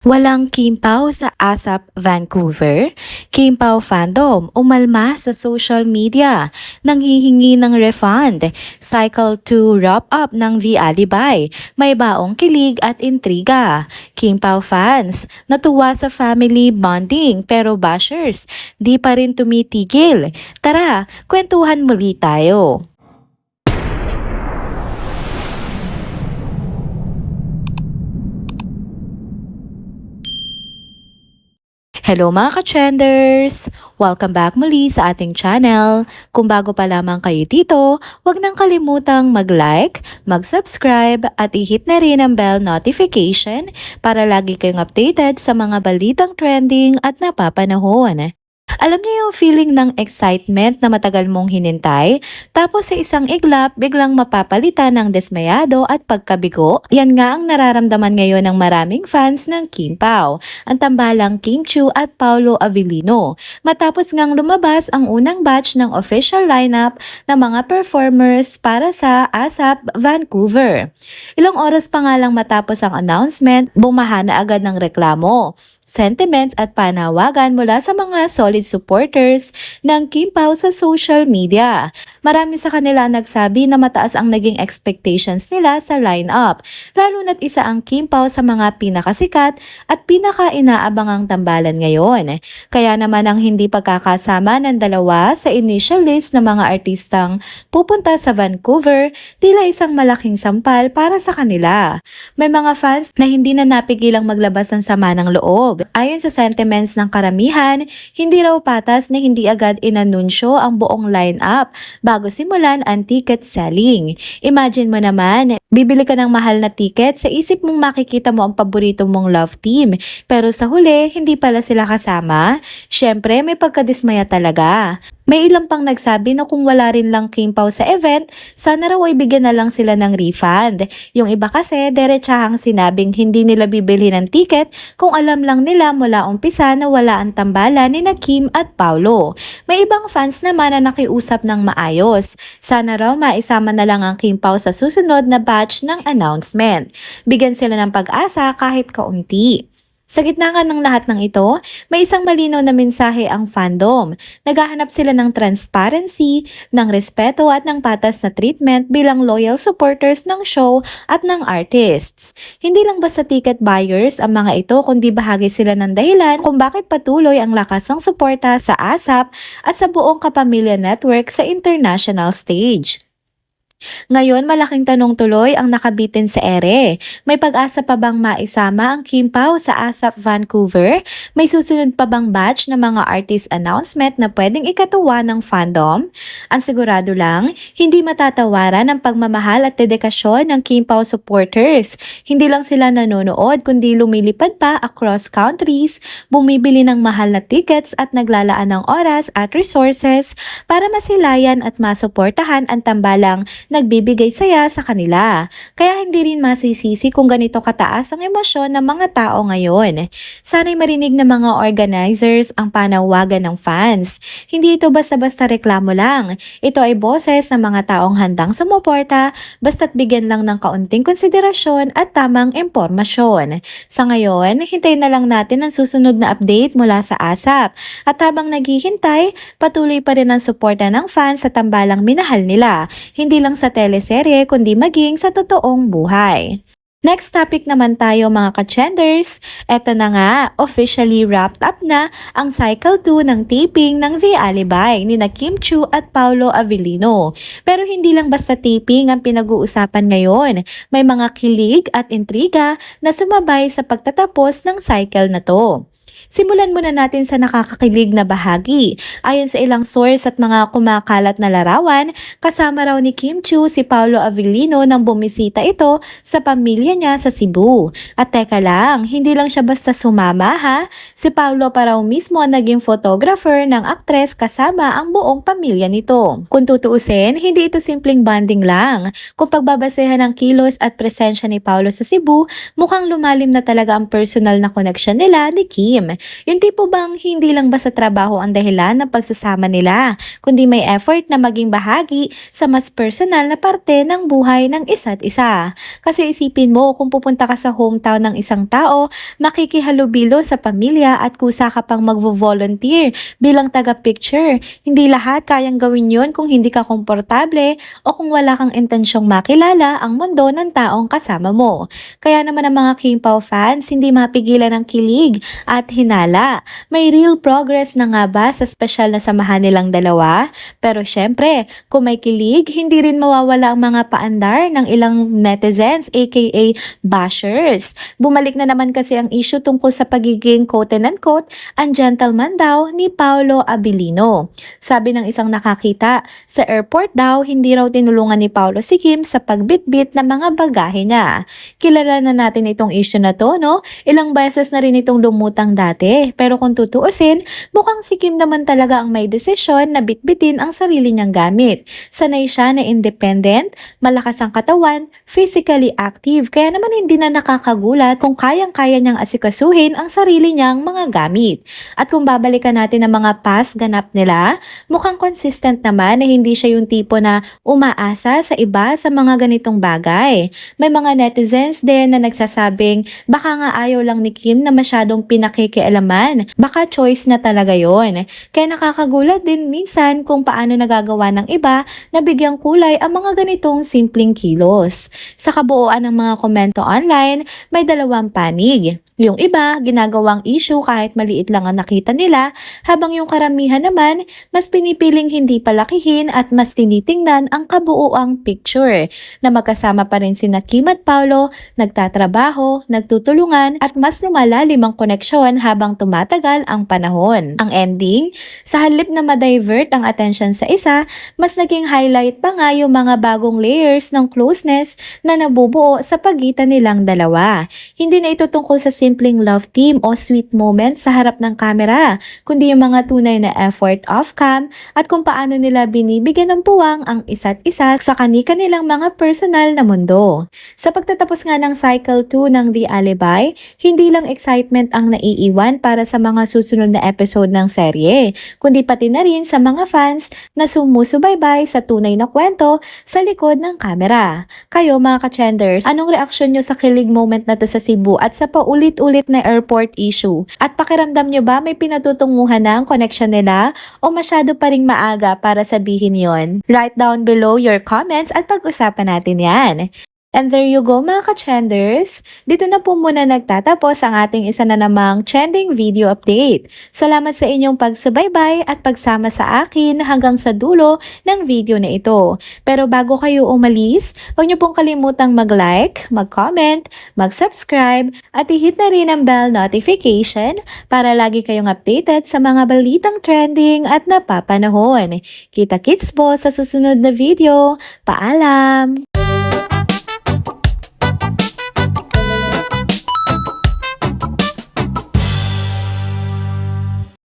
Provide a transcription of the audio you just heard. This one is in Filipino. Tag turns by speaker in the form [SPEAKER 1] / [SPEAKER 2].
[SPEAKER 1] Walang Kim Pao sa ASAP Vancouver. Kim Pao fandom umalma sa social media. Nanghihingi ng refund. Cycle 2 wrap-up ng The Alibay. May baong kilig at intriga. Kim Pao fans, natuwa sa family bonding pero bashers, di pa rin tumitigil. Tara, kwentuhan muli tayo. Hello mga ka-trenders! Welcome back muli sa ating channel. Kung bago pa lamang kayo dito, huwag nang kalimutang mag-like, mag-subscribe at i-hit na rin ang bell notification para lagi kayong updated sa mga balitang trending at napapanahon. Alam niyo yung feeling ng excitement na matagal mong hinintay, tapos sa isang iglap biglang mapapalitan ng desmayado at pagkabigo? Yan nga ang nararamdaman ngayon ng maraming fans ng Kim Pao, ang tambalang Kim Chiu at Paolo Avellino, matapos ngang lumabas ang unang batch ng official lineup ng mga performers para sa ASAP Vancouver. Ilang oras pa nga lang matapos ang announcement, bumaha na agad ng reklamo, sentiments at panawagan mula sa mga solid supporters ng Kim Pao sa social media. Marami sa kanila nagsabi na mataas ang naging expectations nila sa lineup, lalo na't isa ang Kim Pao sa mga pinakasikat at pinaka-inaabangang tambalan ngayon. Kaya naman ang hindi pagkakasama ng dalawa sa initial list ng mga artistang pupunta sa Vancouver, tila isang malaking sampal para sa kanila. May mga fans na hindi na napigilang maglabas ng sama ng loob. Ayon sa sentiments ng karamihan, hindi raw patas na hindi agad inanunsyo ang buong lineup bago simulan ang ticket selling. Imagine mo naman, bibili ka ng mahal na ticket, sa isip mong makikita mo ang paborito mong love team, pero sa huli, hindi pala sila kasama. Syempre, may pagkadismaya talaga. May ilang pang nagsabi na kung wala rin lang Kim Pao sa event, sana raw ay bigyan na lang sila ng refund. Yung iba kasi, derechahang sinabing hindi nila bibili ng ticket kung alam lang nila mula umpisa na wala ang tambalan ni na Kim at Paolo. May ibang fans naman na nakiusap ng maayos. Sana raw maisama na lang ang Kim Pao sa susunod na batch ng announcement. Bigyan sila ng pag-asa kahit kaunti. Sa gitna nga ng lahat ng ito, may isang malinaw na mensahe ang fandom. Naghahanap sila ng transparency, ng respeto at ng patas na treatment bilang loyal supporters ng show at ng artists. Hindi lang basta ticket buyers ang mga ito, kundi bahagi sila ng dahilan kung bakit patuloy ang lakas ng suporta sa ASAP at sa buong Kapamilya Network sa international stage. Ngayon, malaking tanong tuloy ang nakabitin sa ere. May pag-asa pa bang maisama ang Kim Pao sa ASAP Vancouver? May susunod pa bang batch ng mga artist announcement na pwedeng ikatuwa ng fandom? Ang sigurado lang, hindi matatawaran ang pagmamahal at dedikasyon ng Kim Pao supporters. Hindi lang sila nanonood kundi lumilipad pa across countries, bumibili ng mahal na tickets at naglalaan ng oras at resources para masilayan at masuportahan ang tambalang nagbibigay saya sa kanila. Kaya hindi rin masisisi kung ganito kataas ang emosyon ng mga tao ngayon. Sana'y marinig ng mga organizers ang panawagan ng fans. Hindi ito basta-basta reklamo lang. Ito ay boses ng mga taong handang sumuporta basta't bigyan lang ng kaunting konsiderasyon at tamang impormasyon. Sa ngayon, hintayin na lang natin ang susunod na update mula sa ASAP. At habang naghihintay, patuloy pa rin ang suporta ng fans sa tambalang minahal nila. Hindi lang sa teleserye kundi maging sa totoong buhay. Next topic naman tayo mga ka-trenders. Eto na nga, officially wrapped up na ang Cycle 2 ng taping ng The Alibay ni na Kim Chiu at Paolo Avellino. Pero hindi lang basta taping ang pinag-uusapan ngayon. May mga kilig at intriga na sumabay sa pagtatapos ng cycle na to. Simulan muna natin sa nakakakilig na bahagi. Ayon sa ilang source at mga kumakalat na larawan, kasama raw ni Kim Chiu si Paolo Avellino nang bumisita ito sa pamilya niya sa Cebu. At teka lang, hindi lang siya basta sumama ha. Si Paolo pa raw mismo ang naging photographer ng aktres kasama ang buong pamilya nito. Kung tutuusin, hindi ito simpleng bonding lang. Kung pagbabasehan ng kilos at presensya ni Paolo sa Cebu, mukhang lumalim na talaga ang personal na connection nila ni Kim. Yung tipo bang hindi lang ba sa trabaho ang dahilan ng pagsasama nila, kundi may effort na maging bahagi sa mas personal na parte ng buhay ng isa't isa. Kasi isipin mo, mo kung pupunta ka sa hometown ng isang tao, makikihalubilo sa pamilya at kusa ka pang magvo-volunteer bilang taga-picture. Hindi lahat kayang gawin yun kung hindi ka komportable o kung wala kang intensyong makilala ang mundo ng taong kasama mo. Kaya naman ang mga King Pao fans hindi mapigilan ng kilig at hinala. May real progress na nga ba sa special na samahan nilang dalawa? Pero syempre, kung may kilig, hindi rin mawawala ang mga paandar ng ilang netizens aka bashers. Bumalik na naman kasi ang issue tungkol sa pagiging quote-unquote ang gentleman daw ni Paolo Abilino. Sabi ng isang nakakita, sa airport daw hindi raw tinulungan ni Paolo si Kim sa pagbitbit ng mga bagahe niya. Kilala na natin itong issue na to, no? Ilang beses na rin itong lumutang dati. Pero kung tutuusin, mukhang si Kim naman talaga ang may desisyon na bitbitin ang sarili niyang gamit. Sanay siya na independent, malakas ang katawan, physically active, kaya naman hindi na nakakagulat kung kayang-kaya niyang asikasuhin ang sarili niyang mga gamit. At kung babalikan natin ang mga past ganap nila, mukhang consistent naman na hindi siya yung tipo na umaasa sa iba sa mga ganitong bagay. May mga netizens din na nagsasabing baka nga ayaw lang ni Kim na masyadong pinakikialaman. Baka choice na talaga yon. Kaya nakakagulat din minsan kung paano nagagawa ng iba na bigyang kulay ang mga ganitong simpleng kilos. Sa kabuuan ng mga komento online, may dalawang panig. Yung iba, ginagawang issue kahit maliit lang ang nakita nila, habang yung karamihan naman, mas pinipiling hindi palakihin at mas tinitingnan ang kabuuang picture, na magkasama pa rin sina Kim at Paolo, nagtatrabaho, nagtutulungan at mas lumalalim ang koneksyon habang tumatagal ang panahon. Ang ending, sa halip na ma-divert ang attention sa isa, mas naging highlight pa nga yung mga bagong layers ng closeness na nabubuo sa pagitan nilang dalawa. Hindi na ito tungkol sa simpleng love team o sweet moments sa harap ng kamera, kundi yung mga tunay na effort off-cam at kung paano nila binibigyan ng puwang ang isa't isa sa kani-kanilang mga personal na mundo. Sa pagtatapos nga ng Cycle 2 ng The Alibi, hindi lang excitement ang naiiwan para sa mga susunod na episode ng serye, kundi pati na rin sa mga fans na sumusubaybay sa tunay na kwento sa likod ng kamera. Kayo mga ka-chenders, anong reaksyon nyo sa kilig moment na to sa Cebu at sa paulit-ulit na airport issue? At pakiramdam nyo ba may pinatutunguhan na ang connection nila o masyado pa ring maaga para sabihin yon? Write down below your comments at pag-usapan natin yan. And there you go mga ka-chenders. Dito na po muna nagtatapos ang ating isa na namang trending video update. Salamat sa inyong pagsubaybay at pagsama sa akin hanggang sa dulo ng video na ito. Pero bago kayo umalis, huwag niyo pong kalimutang mag-like, mag-comment, mag-subscribe at i-hit na rin ang bell notification para lagi kayong updated sa mga balitang trending at napapanahon. Kita-kits po sa susunod na video. Paalam!